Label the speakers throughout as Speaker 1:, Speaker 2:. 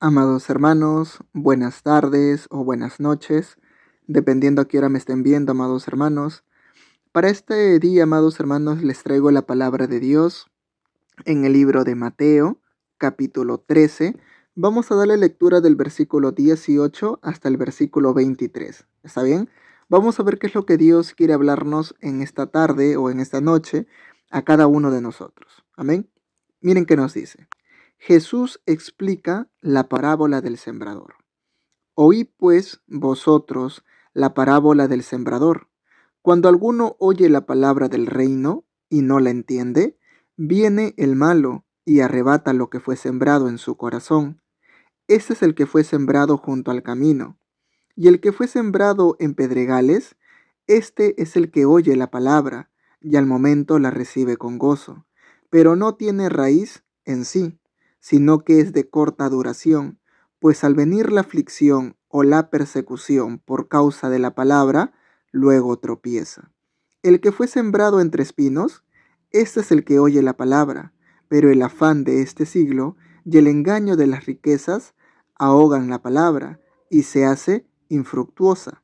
Speaker 1: Amados hermanos, buenas tardes o buenas noches, dependiendo a qué hora me estén viendo, amados hermanos. Para este día, amados hermanos, les traigo la palabra de Dios en el libro de Mateo, capítulo 13. Vamos a darle lectura del versículo 18 hasta el versículo 23. ¿Está bien? Vamos a ver qué es lo que Dios quiere hablarnos en esta tarde o en esta noche a cada uno de nosotros. Amén. Miren qué nos dice. Jesús explica la parábola del sembrador. Oíd pues vosotros la parábola del sembrador. Cuando alguno oye la palabra del reino y no la entiende, viene el malo y arrebata lo que fue sembrado en su corazón. Este es el que fue sembrado junto al camino. Y el que fue sembrado en pedregales, este es el que oye la palabra y al momento la recibe con gozo, pero no tiene raíz en sí, sino que es de corta duración, pues al venir la aflicción o la persecución por causa de la palabra, luego tropieza. El que fue sembrado entre espinos, este es el que oye la palabra, pero el afán de este siglo y el engaño de las riquezas ahogan la palabra y se hace infructuosa.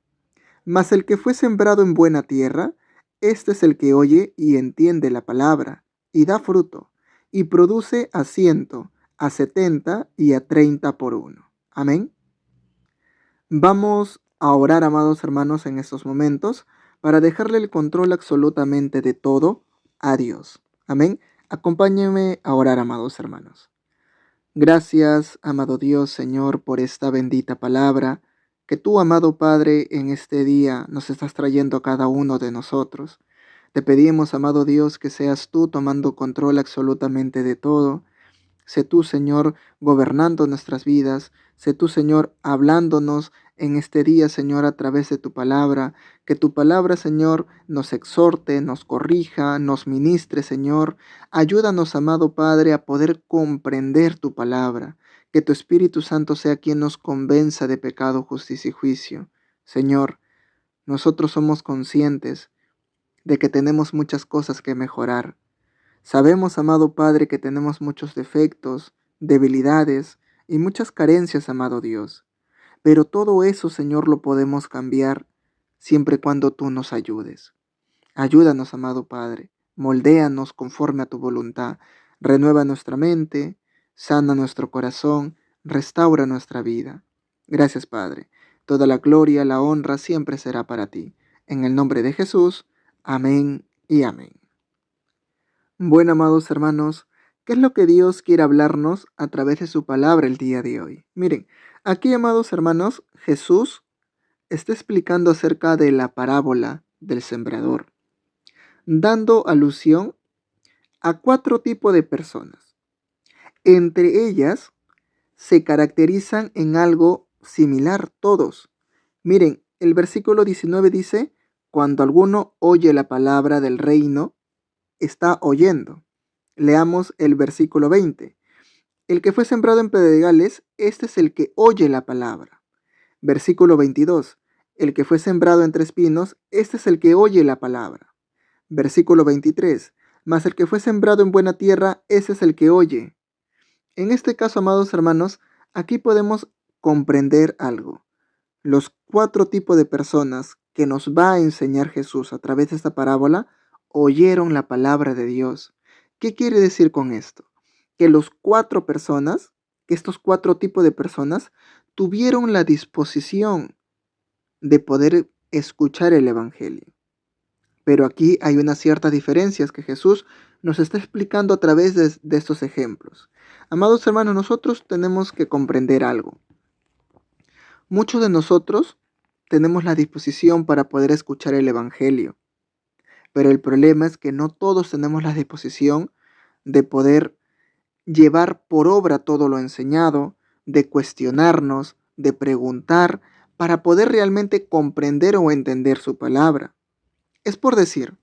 Speaker 1: Mas el que fue sembrado en buena tierra, este es el que oye y entiende la palabra, y da fruto, y produce a 100, a 70 y a 30 por uno. Amén. Vamos a orar, amados hermanos, en estos momentos, para dejarle el control absolutamente de todo a Dios. Amén. Acompáñenme a orar, amados hermanos. Gracias, amado Dios, Señor, por esta bendita palabra que tú, amado Padre, en este día nos estás trayendo a cada uno de nosotros. Te pedimos, amado Dios, que seas tú tomando control absolutamente de todo. Sé tú, Señor, gobernando nuestras vidas. Sé tú, Señor, hablándonos en este día, Señor, a través de tu palabra. Que tu palabra, Señor, nos exhorte, nos corrija, nos ministre, Señor. Ayúdanos, amado Padre, a poder comprender tu palabra. Que tu Espíritu Santo sea quien nos convenza de pecado, justicia y juicio. Señor, nosotros somos conscientes de que tenemos muchas cosas que mejorar. Sabemos, amado Padre, que tenemos muchos defectos, debilidades y muchas carencias, amado Dios. Pero todo eso, Señor, lo podemos cambiar siempre y cuando tú nos ayudes. Ayúdanos, amado Padre. Moldéanos conforme a tu voluntad. Renueva nuestra mente, sana nuestro corazón, restaura nuestra vida. Gracias, Padre. Toda la gloria, la honra siempre será para ti. En el nombre de Jesús. Amén y amén. Bueno, amados hermanos, ¿qué es lo que Dios quiere hablarnos a través de su palabra el día de hoy? Miren, aquí, amados hermanos, Jesús está explicando acerca de la parábola del sembrador, dando alusión a 4 tipos de personas. Entre ellas se caracterizan en algo similar todos. Miren, el versículo 19 dice, cuando alguno oye la palabra del reino, está oyendo. Leamos el versículo 20. El que fue sembrado en pedregales, este es el que oye la palabra. Versículo 22. El que fue sembrado entre espinos, este es el que oye la palabra. Versículo 23. Mas el que fue sembrado en buena tierra, ese es el que oye. En este caso, amados hermanos, aquí podemos comprender algo. Los 4 tipos de personas que nos va a enseñar Jesús a través de esta parábola oyeron la palabra de Dios. ¿Qué quiere decir con esto? Que estos 4 tipos de personas tuvieron la disposición de poder escuchar el Evangelio. Pero aquí hay unas ciertas diferencias que Jesús nos está explicando a través de estos ejemplos. Amados hermanos, nosotros tenemos que comprender algo. Muchos de nosotros tenemos la disposición para poder escuchar el Evangelio, pero el problema es que no todos tenemos la disposición de poder llevar por obra todo lo enseñado, de cuestionarnos, de preguntar, para poder realmente comprender o entender su palabra. Es por decir,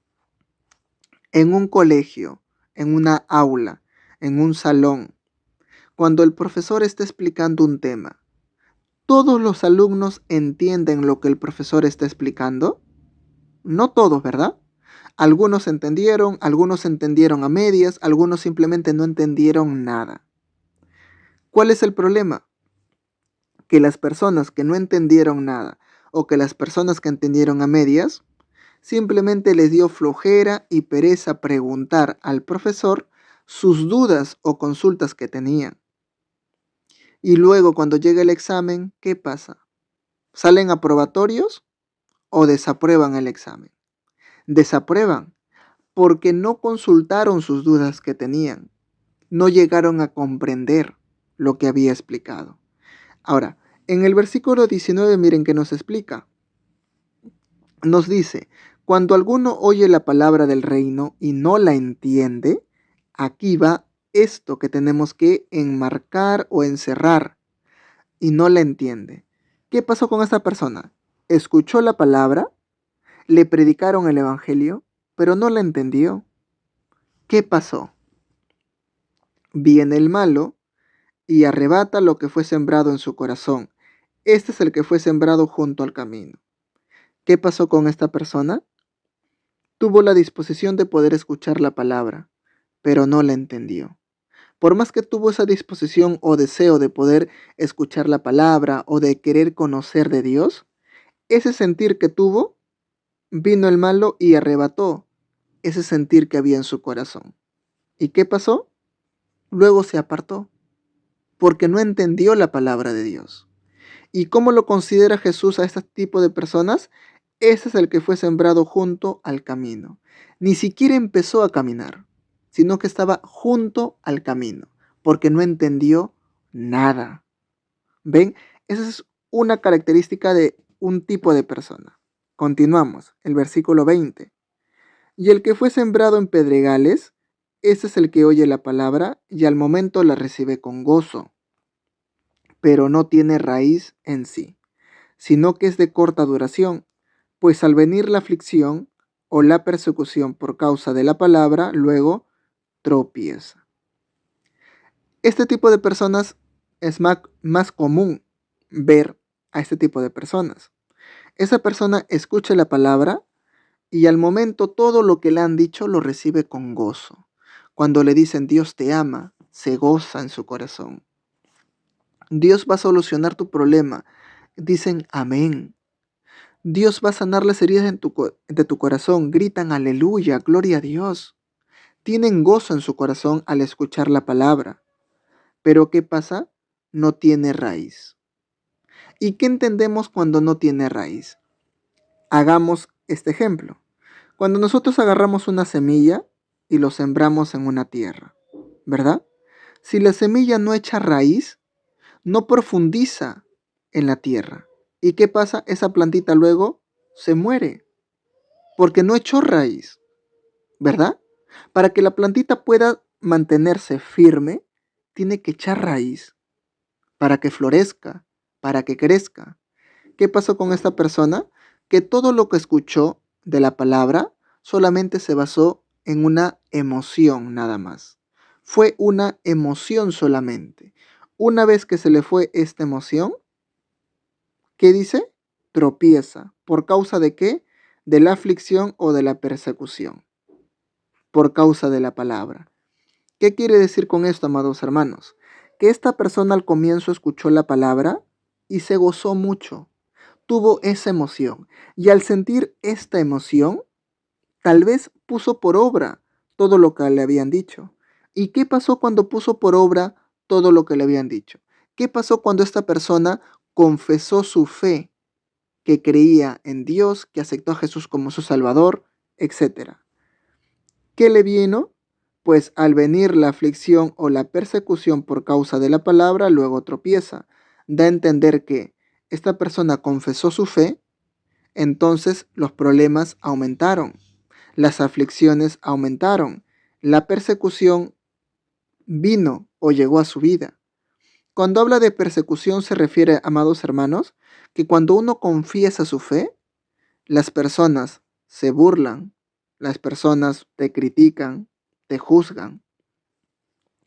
Speaker 1: en un colegio, en una aula, en un salón, cuando el profesor está explicando un tema, ¿todos los alumnos entienden lo que el profesor está explicando? No todos, ¿verdad? Algunos entendieron a medias, algunos simplemente no entendieron nada. ¿Cuál es el problema? que las personas que no entendieron nada o que las personas que entendieron a medias, simplemente les dio flojera y pereza preguntar al profesor sus dudas o consultas que tenían. Y luego cuando llega el examen, ¿qué pasa? ¿Salen aprobatorios o desaprueban el examen? Desaprueban porque no consultaron sus dudas que tenían, no llegaron a comprender lo que había explicado. Ahora, en el versículo 19, miren que nos explica. Nos dice, cuando alguno oye la palabra del reino y no la entiende, aquí va esto que tenemos que enmarcar o encerrar, y no la entiende. ¿Qué pasó con esta persona? Escuchó la palabra, le predicaron el evangelio, pero no la entendió. ¿Qué pasó? Viene el malo y arrebata lo que fue sembrado en su corazón. Este es el que fue sembrado junto al camino. ¿Qué pasó con esta persona? Tuvo la disposición de poder escuchar la palabra, pero no la entendió. Por más que tuvo esa disposición o deseo de poder escuchar la palabra o de querer conocer de Dios, ese sentir que tuvo, vino el malo y arrebató ese sentir que había en su corazón. ¿Y qué pasó? Luego se apartó, porque no entendió la palabra de Dios. ¿Y cómo lo considera Jesús a este tipo de personas? Ese es el que fue sembrado junto al camino. Ni siquiera empezó a caminar, sino que estaba junto al camino, porque no entendió nada. ¿Ven? Esa es una característica de un tipo de persona. Continuamos, el versículo 20. Y el que fue sembrado en pedregales, ese es el que oye la palabra y al momento la recibe con gozo, pero no tiene raíz en sí, sino que es de corta duración, pues al venir la aflicción o la persecución por causa de la palabra, luego tropieza. Este tipo de personas es más común ver a este tipo de personas. Esa persona escucha la palabra y al momento todo lo que le han dicho lo recibe con gozo. Cuando le dicen Dios te ama, se goza en su corazón. Dios va a solucionar tu problema. Dicen amén. Dios va a sanar las heridas de tu corazón. Gritan aleluya, gloria a Dios. Tienen gozo en su corazón al escuchar la palabra. Pero ¿qué pasa? No tiene raíz. ¿Y qué entendemos cuando no tiene raíz? Hagamos este ejemplo. Cuando nosotros agarramos una semilla y lo sembramos en una tierra, ¿verdad? Si la semilla no echa raíz, no profundiza en la tierra. ¿Y qué pasa? Esa plantita luego se muere porque no echó raíz, ¿verdad? Para que la plantita pueda mantenerse firme, tiene que echar raíz para que florezca, para que crezca. ¿Qué pasó con esta persona? Que todo lo que escuchó de la palabra solamente se basó en una emoción nada más. Fue una emoción solamente. Una vez que se le fue esta emoción, ¿qué dice? Tropieza. ¿Por causa de qué? De la aflicción o de la persecución. Por causa de la palabra. ¿Qué quiere decir con esto, amados hermanos? Que esta persona al comienzo escuchó la palabra y se gozó mucho. Tuvo esa emoción. Y al sentir esta emoción, tal vez puso por obra todo lo que le habían dicho. ¿Y qué pasó cuando puso por obra todo lo que le habían dicho? ¿Qué pasó cuando esta persona confesó su fe, que creía en Dios, que aceptó a Jesús como su Salvador, etcétera? ¿Qué le vino? Pues al venir la aflicción o la persecución por causa de la palabra, luego tropieza. Da a entender que esta persona confesó su fe, entonces los problemas aumentaron, las aflicciones aumentaron, la persecución vino o llegó a su vida. Cuando habla de persecución se refiere, amados hermanos, que cuando uno confiesa su fe, las personas se burlan, las personas te critican, te juzgan.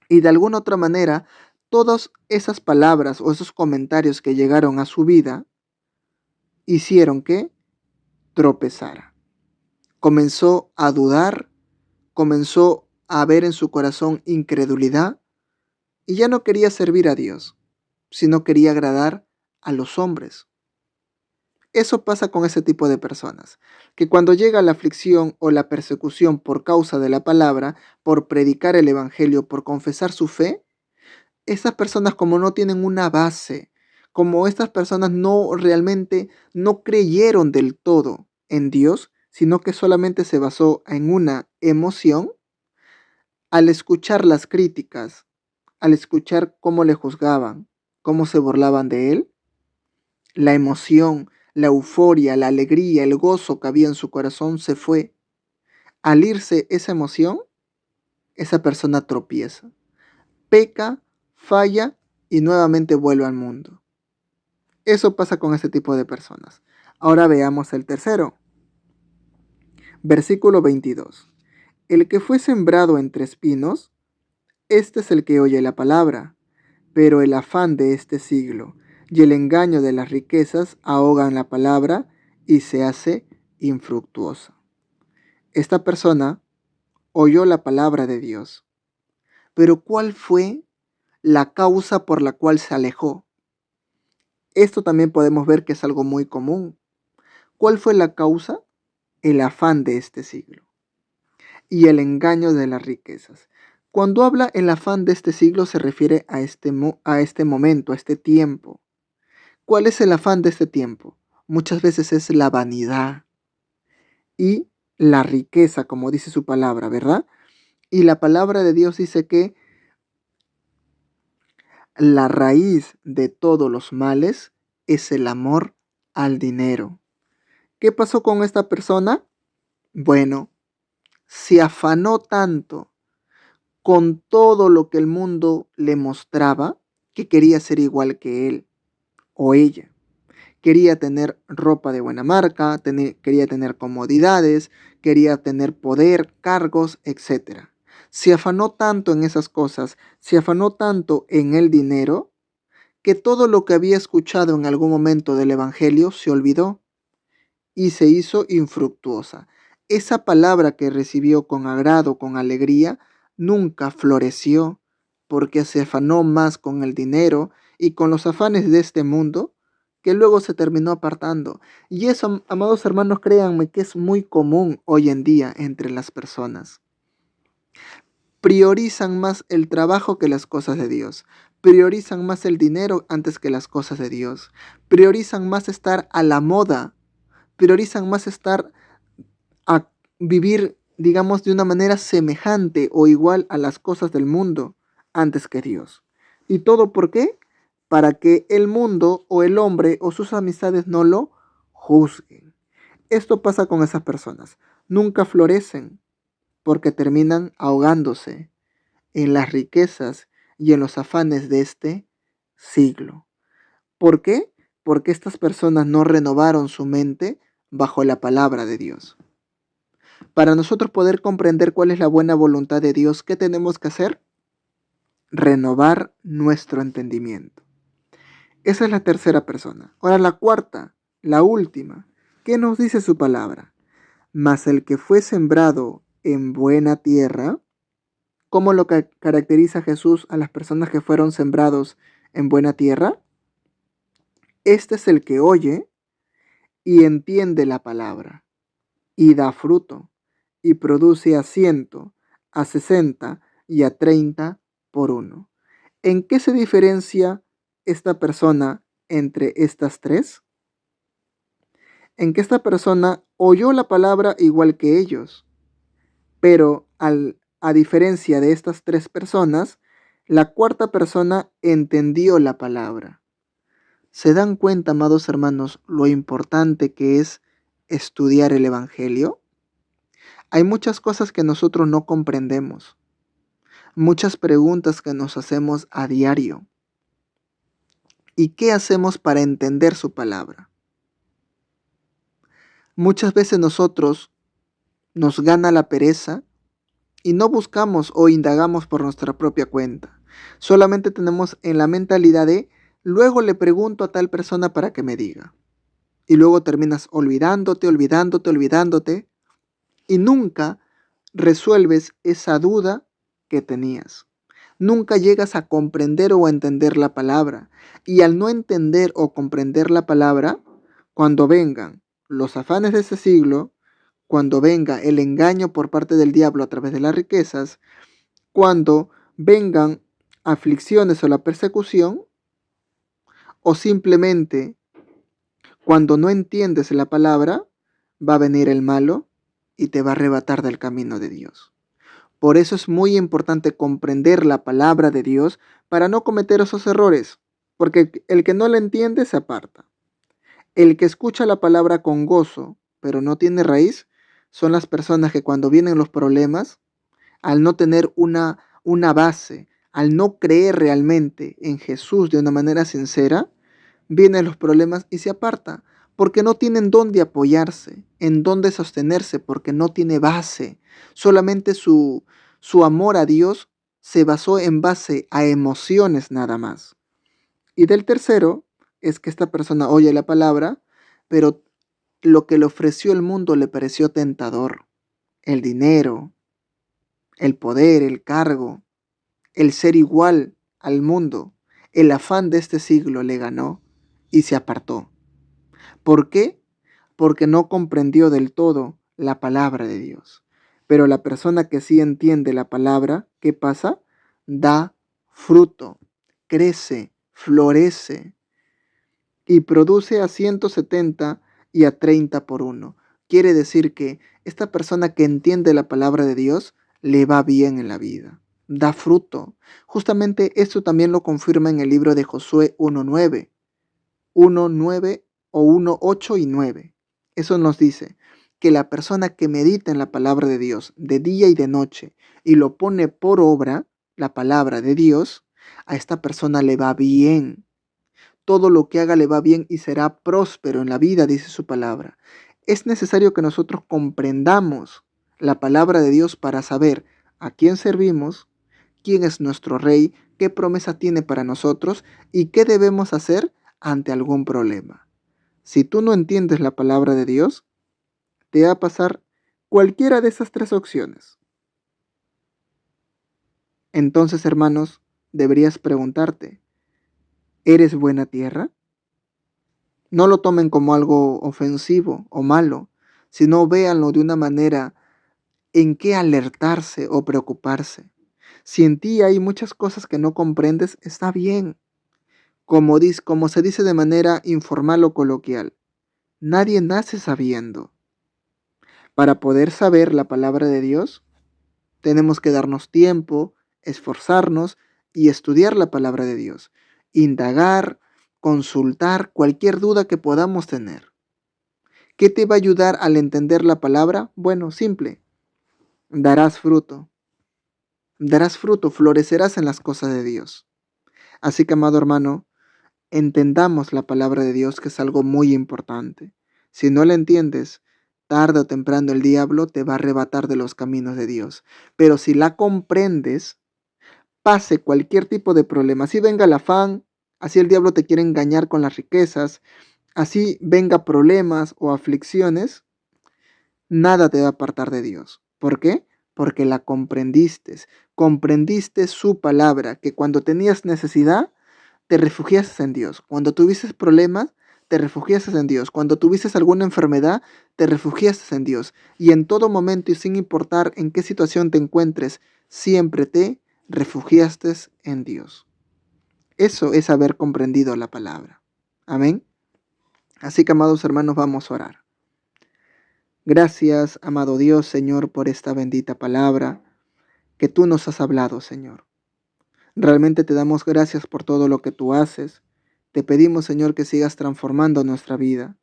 Speaker 1: Y de alguna otra manera, todas esas palabras o esos comentarios que llegaron a su vida hicieron que tropezara. Comenzó a dudar, comenzó a ver en su corazón incredulidad y ya no quería servir a Dios, sino quería agradar a los hombres. Eso pasa con ese tipo de personas, que cuando llega la aflicción o la persecución por causa de la palabra, por predicar el evangelio, por confesar su fe, estas personas como no tienen una base, como estas personas no realmente no creyeron del todo en Dios, sino que solamente se basó en una emoción, al escuchar las críticas, al escuchar cómo le juzgaban, cómo se burlaban de él, la emoción, la euforia, la alegría, el gozo que había en su corazón se fue. Al irse esa emoción, esa persona tropieza, peca, falla y nuevamente vuelve al mundo. Eso pasa con este tipo de personas. Ahora veamos el tercero. Versículo 22. El que fue sembrado entre espinos, este es el que oye la palabra, pero el afán de este siglo y el engaño de las riquezas ahogan la palabra y se hace infructuosa. Esta persona oyó la palabra de Dios, pero ¿cuál fue la causa por la cual se alejó? Esto también podemos ver que es algo muy común. ¿Cuál fue la causa? El afán de este siglo y el engaño de las riquezas. Cuando habla el afán de este siglo se refiere a este momento, a este tiempo. ¿Cuál es el afán de este tiempo? Muchas veces es la vanidad y la riqueza, como dice su palabra, ¿verdad? Y la palabra de Dios dice que la raíz de todos los males es el amor al dinero. ¿Qué pasó con esta persona? Bueno, se afanó tanto con todo lo que el mundo le mostraba que quería ser igual que él o ella. Quería tener ropa de buena marca, quería tener comodidades, quería tener poder, cargos, etc. Se afanó tanto en esas cosas, se afanó tanto en el dinero, que todo lo que había escuchado en algún momento del Evangelio se olvidó y se hizo infructuosa. Esa palabra que recibió con agrado, con alegría, nunca floreció, porque se afanó más con el dinero y con los afanes de este mundo, que luego se terminó apartando. Y eso, amados hermanos, créanme que es muy común hoy en día entre las personas. Priorizan más el trabajo que las cosas de Dios. Priorizan más el dinero antes que las cosas de Dios. Priorizan más estar a la moda. Priorizan más estar a vivir, digamos, de una manera semejante o igual a las cosas del mundo antes que Dios. ¿Y todo por qué? Para que el mundo o el hombre o sus amistades no lo juzguen. Esto pasa con esas personas. Nunca florecen porque terminan ahogándose en las riquezas y en los afanes de este siglo. ¿Por qué? Porque estas personas no renovaron su mente bajo la palabra de Dios. Para nosotros poder comprender cuál es la buena voluntad de Dios, ¿qué tenemos que hacer? Renovar nuestro entendimiento. Esa es la tercera persona. Ahora la cuarta, la última. ¿Qué nos dice su palabra? Mas el que fue sembrado en buena tierra, ¿cómo lo caracteriza Jesús a las personas que fueron sembrados en buena tierra? Este es el que oye y entiende la palabra y da fruto y produce a 100, a 60 y a 30 por uno. ¿En qué se diferencia esta persona entre estas tres? En que esta persona oyó la palabra igual que ellos, pero a diferencia de estas tres personas, la cuarta persona entendió la palabra. ¿Se dan cuenta, amados hermanos, lo importante que es estudiar el Evangelio? Hay muchas cosas que nosotros no comprendemos, muchas preguntas que nos hacemos a diario. ¿Y qué hacemos para entender su palabra? Muchas veces nosotros nos gana la pereza y no buscamos o indagamos por nuestra propia cuenta. Solamente tenemos en la mentalidad de, luego le pregunto a tal persona para que me diga. Y luego terminas olvidándote y nunca resuelves esa duda que tenías. nunca llegas a comprender o a entender la palabra. Y al no entender o comprender la palabra, cuando vengan los afanes de ese siglo, cuando venga el engaño por parte del diablo a través de las riquezas, cuando vengan aflicciones o la persecución, o simplemente cuando no entiendes la palabra, va a venir el malo y te va a arrebatar del camino de Dios. Por eso es muy importante comprender la palabra de Dios para no cometer esos errores, porque el que no la entiende se aparta. El que escucha la palabra con gozo, pero no tiene raíz, son las personas que cuando vienen los problemas, al no tener una base, al no creer realmente en Jesús de una manera sincera, vienen los problemas y se aparta, porque no tienen dónde apoyarse, en dónde sostenerse, porque no tiene base. Solamente su amor a Dios se basó en base a emociones nada más. Y del tercero es que esta persona oye la palabra, pero lo que le ofreció el mundo le pareció tentador. El dinero, el poder, el cargo, el ser igual al mundo, el afán de este siglo le ganó y se apartó. ¿Por qué? Porque no comprendió del todo la palabra de Dios. Pero la persona que sí entiende la palabra, ¿qué pasa? Da fruto, crece, florece y produce a 170 y a 30 por uno. Quiere decir que esta persona que entiende la palabra de Dios le va bien en la vida, da fruto. Justamente esto también lo confirma en el libro de Josué 1.9. 1.9 o 1.8 y 9. Eso nos dice que la persona que medita en la palabra de Dios de día y de noche y lo pone por obra, la palabra de Dios, a esta persona le va bien. Todo lo que haga le va bien y será próspero en la vida, dice su palabra. Es necesario que nosotros comprendamos la palabra de Dios para saber a quién servimos, quién es nuestro rey, qué promesa tiene para nosotros y qué debemos hacer ante algún problema. Si tú no entiendes la palabra de Dios, te va a pasar cualquiera de esas tres opciones. Entonces, hermanos, deberías preguntarte, ¿eres buena tierra? No lo tomen como algo ofensivo o malo, sino véanlo de una manera en que alertarse o preocuparse. Si en ti hay muchas cosas que no comprendes, está bien. Como se dice de manera informal o coloquial, nadie nace sabiendo. Para poder saber la palabra de Dios, tenemos que darnos tiempo, esforzarnos y estudiar la palabra de Dios, indagar, consultar cualquier duda que podamos tener. ¿Qué te va a ayudar al entender la palabra? Bueno, simple, darás fruto. Darás fruto, florecerás en las cosas de Dios. Así que, amado hermano, entendamos la palabra de Dios, que es algo muy importante. Si no la entiendes, tarde o temprano el diablo te va a arrebatar de los caminos de Dios. Pero si la comprendes, pase cualquier tipo de problema, así venga el afán, así el diablo te quiere engañar con las riquezas, así venga problemas o aflicciones, nada te va a apartar de Dios. ¿Por qué? Porque la comprendiste. Comprendiste su palabra, que cuando tenías necesidad, te refugiases en Dios. Cuando tuvieses problemas, te refugiases en Dios. Cuando tuvieses alguna enfermedad, te refugiases en Dios. Y en todo momento y sin importar en qué situación te encuentres, siempre te refugiaste en Dios. Eso es haber comprendido la palabra. Amén. Así que, amados hermanos, vamos a orar. Gracias, amado Dios, Señor, por esta bendita palabra que tú nos has hablado, Señor. Realmente te damos gracias por todo lo que tú haces. Te pedimos, Señor, que sigas transformando nuestra vida.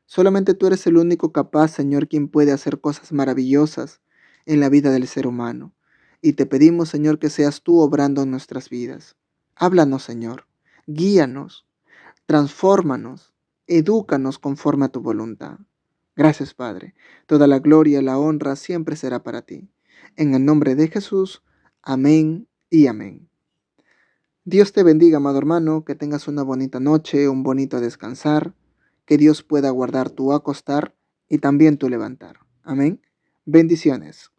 Speaker 1: Solamente tú eres el único capaz, Señor, quien puede hacer cosas maravillosas en la vida del ser humano. Y te pedimos, Señor, que seas tú obrando en nuestras vidas. Háblanos, Señor. Guíanos. Transfórmanos. Edúcanos conforme a tu voluntad. Gracias, Padre. Toda la gloria y la honra siempre será para ti. En el nombre de Jesús. Amén y amén. Dios te bendiga, amado hermano, que tengas una bonita noche, un bonito descansar, que Dios pueda guardar tu acostar y también tu levantar. Amén. Bendiciones.